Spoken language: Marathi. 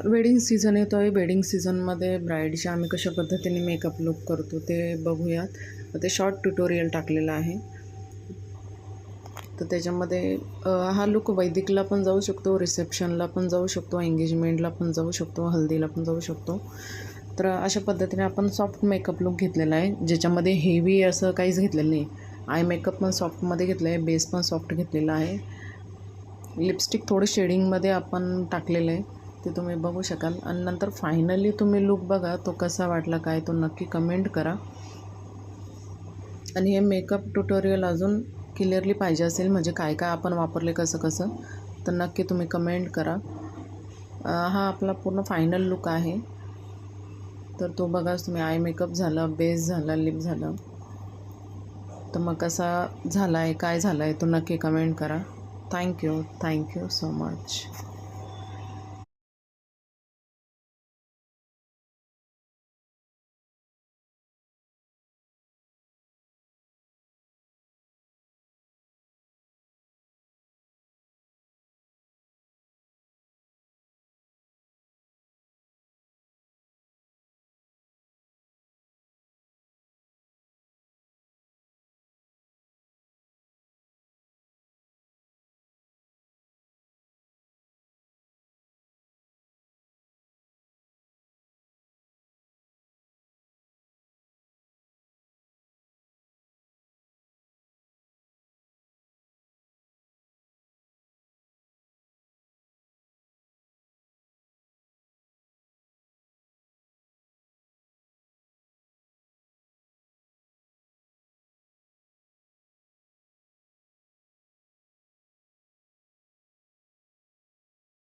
वेडिंग सीझन येतो आहे. वेडिंग सीझनमध्ये ब्राईडचे आम्ही कशा पद्धतीने मेकअप लुक करतो ते बघूयात. ते शॉर्ट ट्युटोरियल टाकलेलं आहे. तर त्याच्यामध्ये हा लुक वैदिकला पण जाऊ शकतो, रिसेप्शनला पण जाऊ शकतो, एंगेजमेंटला पण जाऊ शकतो, हल्दीला पण जाऊ शकतो. तर अशा पद्धतीने आपण सॉफ्ट मेकअप लुक घेतलेला आहे, ज्याच्यामध्ये हेवी असं काहीच घेतलेलं नाही. आय मेकअप पण सॉफ्टमध्ये घेतलं आहे, बेस पण सॉफ्ट घेतलेला आहे. लिपस्टिक थोडं शेडिंगमध्ये आपण टाकलेलं आहे, ते तुम्ही बघू शकाल. आणि नंतर फायनली तुम्ही लुक बघा, तो कसा वाटला काय तो नक्की कमेंट करा. आणि हे मेकअप ट्युटोरियल अजून क्लिअरली पाहिजे असेल, म्हणजे काय काय आपण वापरले कसं कसं, तर नक्की तुम्ही कमेंट करा. हा आपला पूर्ण फायनल लुक आहे. तर तो बघाच तुम्ही. आय मेकअप झालं, बेस झाला, लिप झालं. तर मग कसा झाला आहे, काय झालं आहे, तो नक्की कमेंट करा. Thank you so much.